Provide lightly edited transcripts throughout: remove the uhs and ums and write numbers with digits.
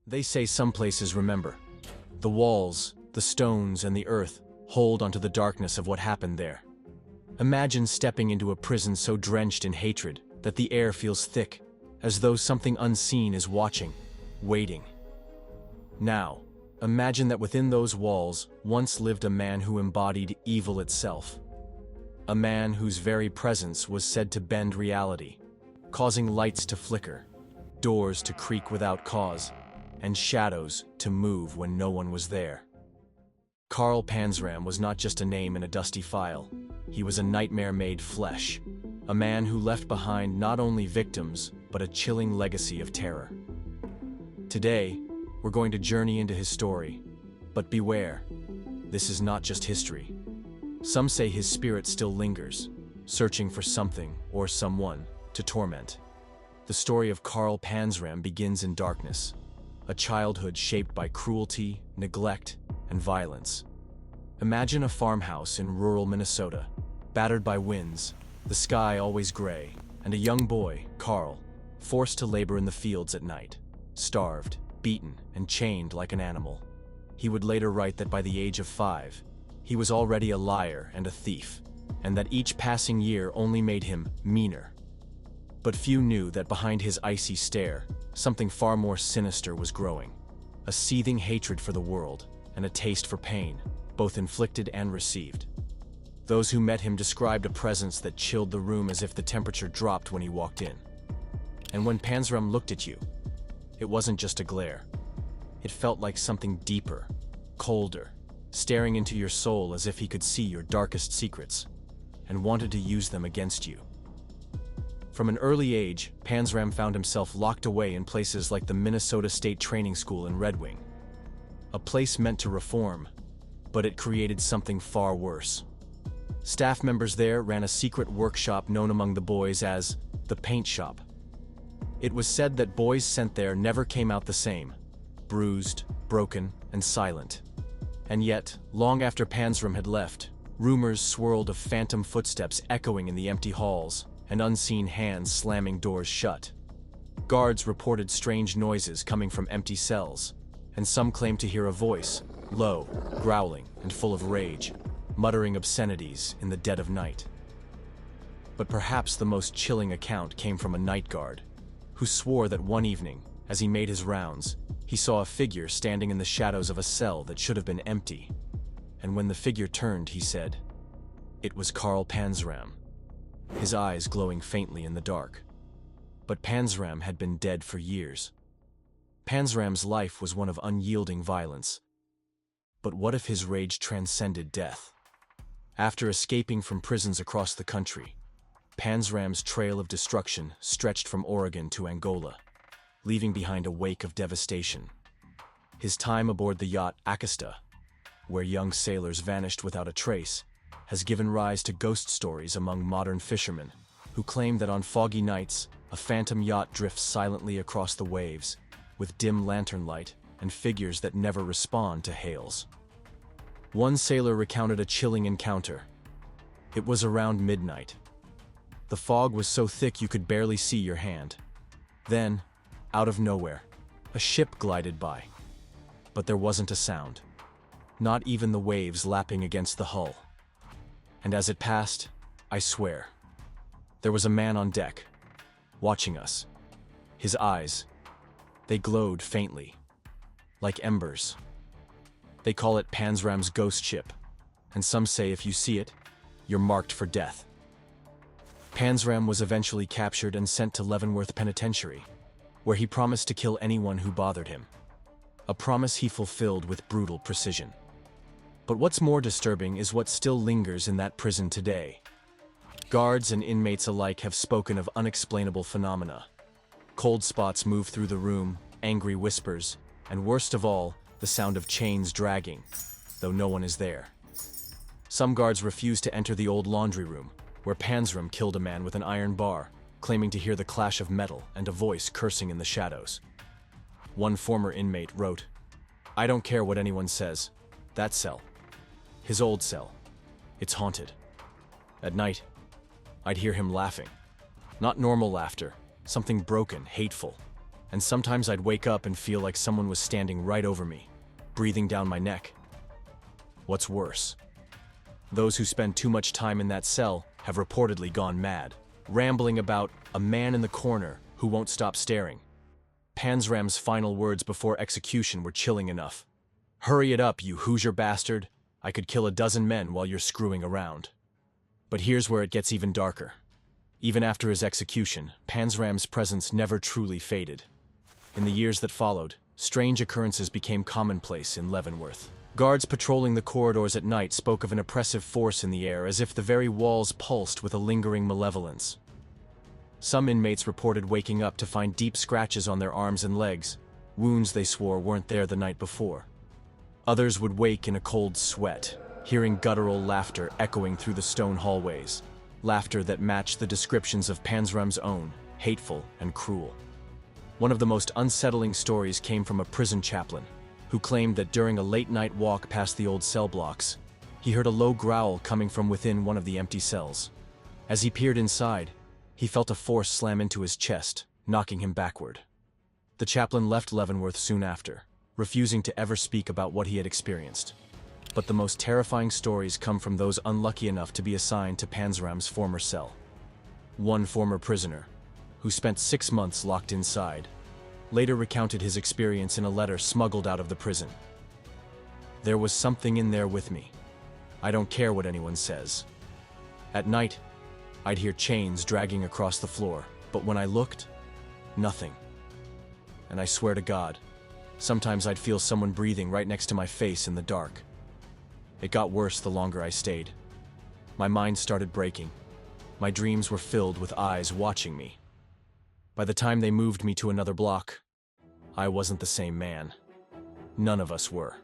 They say some places remember. The walls, the stones, and the earth hold onto the darkness of what happened there. Imagine stepping into a prison so drenched in hatred that the air feels thick, as though something unseen is watching, waiting. Now, imagine that within those walls once lived a man who embodied evil itself. A man whose very presence was said to bend reality, causing lights to flicker, doors to creak without cause, and shadows to move when no one was there. Karl Panzram was not just a name in a dusty file. He was a nightmare made flesh, a man who left behind not only victims, but a chilling legacy of terror. Today, we're going to journey into his story, but beware, this is not just history. Some say his spirit still lingers, searching for something or someone to torment. The story of Karl Panzram begins in darkness, a childhood shaped by cruelty, neglect, and violence. Imagine a farmhouse in rural Minnesota, battered by winds, the sky always gray, and a young boy, Karl, forced to labor in the fields at night, starved, beaten, and chained like an animal. He would later write that by the age of 5, he was already a liar and a thief, and that each passing year only made him meaner. But few knew that behind his icy stare, something far more sinister was growing, a seething hatred for the world, and a taste for pain, both inflicted and received. Those who met him described a presence that chilled the room as if the temperature dropped when he walked in. And when Panzram looked at you, it wasn't just a glare. It felt like something deeper, colder, staring into your soul as if he could see your darkest secrets, and wanted to use them against you. From an early age, Panzram found himself locked away in places like the Minnesota State Training School in Red Wing. A place meant to reform, but it created something far worse. Staff members there ran a secret workshop known among the boys as the paint shop. It was said that boys sent there never came out the same, bruised, broken, and silent. And yet, long after Panzram had left, rumors swirled of phantom footsteps echoing in the empty halls and unseen hands slamming doors shut. Guards reported strange noises coming from empty cells, and some claimed to hear a voice, low, growling, and full of rage, muttering obscenities in the dead of night. But perhaps the most chilling account came from a night guard, who swore that one evening, as he made his rounds, he saw a figure standing in the shadows of a cell that should have been empty. And when the figure turned, he said, it was Karl Panzram, his eyes glowing faintly in the dark. But Panzram had been dead for years. Panzram's life was one of unyielding violence. But what if his rage transcended death? After escaping from prisons across the country, Panzram's trail of destruction stretched from Oregon to Angola, leaving behind a wake of devastation. His time aboard the yacht Acasta, where young sailors vanished without a trace, has given rise to ghost stories among modern fishermen, who claim that on foggy nights, a phantom yacht drifts silently across the waves, with dim lantern light and figures that never respond to hails. One sailor recounted a chilling encounter. It was around midnight. The fog was so thick you could barely see your hand. Then, out of nowhere, a ship glided by. But there wasn't a sound, not even the waves lapping against the hull. And as it passed, I swear, there was a man on deck, watching us. His eyes, they glowed faintly, like embers. They call it Panzram's ghost ship, and some say if you see it, you're marked for death. Panzram was eventually captured and sent to Leavenworth Penitentiary, where he promised to kill anyone who bothered him. A promise he fulfilled with brutal precision. But what's more disturbing is what still lingers in that prison today. Guards and inmates alike have spoken of unexplainable phenomena. Cold spots move through the room, angry whispers, and worst of all, the sound of chains dragging, though no one is there. Some guards refuse to enter the old laundry room, where Panzram killed a man with an iron bar, claiming to hear the clash of metal and a voice cursing in the shadows. One former inmate wrote, "I don't care what anyone says. That cell, his old cell, it's haunted. At night, I'd hear him laughing. Not normal laughter, something broken, hateful, and sometimes I'd wake up and feel like someone was standing right over me, breathing down my neck. What's worse, those who spend too much time in that cell have reportedly gone mad, rambling about a man in the corner who won't stop staring. Panzram's final words before execution were chilling enough. "Hurry it up, you Hoosier bastard. I could kill a dozen men while you're screwing around." But here's where it gets even darker. Even after his execution, Panzram's presence never truly faded. In the years that followed, strange occurrences became commonplace in Leavenworth. Guards patrolling the corridors at night spoke of an oppressive force in the air, as if the very walls pulsed with a lingering malevolence. Some inmates reported waking up to find deep scratches on their arms and legs, wounds they swore weren't there the night before. Others would wake in a cold sweat, hearing guttural laughter echoing through the stone hallways, laughter that matched the descriptions of Panzram's own, hateful and cruel. One of the most unsettling stories came from a prison chaplain, who claimed that during a late-night walk past the old cell blocks, he heard a low growl coming from within one of the empty cells. As he peered inside, he felt a force slam into his chest, knocking him backward. The chaplain left Leavenworth soon after, refusing to ever speak about what he had experienced. But the most terrifying stories come from those unlucky enough to be assigned to Panzram's former cell. One former prisoner, who spent 6 months locked inside, later recounted his experience in a letter smuggled out of the prison. "There was something in there with me. I don't care what anyone says. At night, I'd hear chains dragging across the floor, but when I looked, nothing. And I swear to God, sometimes I'd feel someone breathing right next to my face in the dark. It got worse the longer I stayed. My mind started breaking. My dreams were filled with eyes watching me. By the time they moved me to another block, I wasn't the same man. None of us were."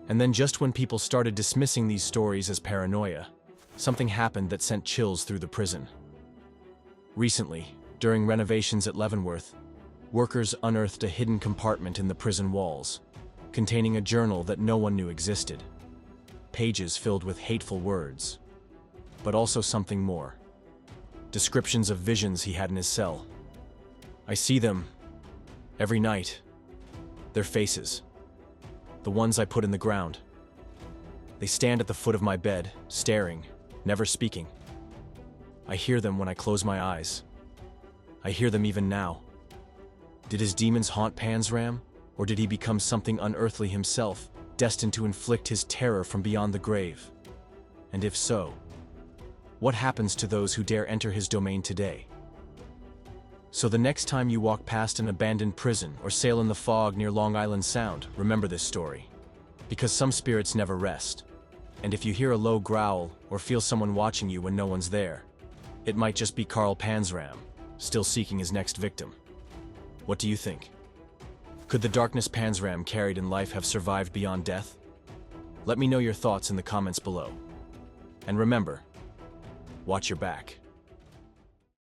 And then just when people started dismissing these stories as paranoia, something happened that sent chills through the prison. Recently, during renovations at Leavenworth, workers unearthed a hidden compartment in the prison walls, containing a journal that no one knew existed. Pages filled with hateful words, but also something more. Descriptions of visions he had in his cell. I see them every night. Their faces. The ones I put in the ground. They stand at the foot of my bed, staring, never speaking. I hear them when I close my eyes. I hear them even now. Did his demons haunt Panzram, or did he become something unearthly himself, destined to inflict his terror from beyond the grave? And if so, what happens to those who dare enter his domain today? So the next time you walk past an abandoned prison or sail in the fog near Long Island Sound, remember this story. Because some spirits never rest. And if you hear a low growl or feel someone watching you when no one's there, it might just be Carl Panzram, still seeking his next victim. What do you think? Could the darkness Panzram carried in life have survived beyond death? Let me know your thoughts in the comments below. And remember, watch your back.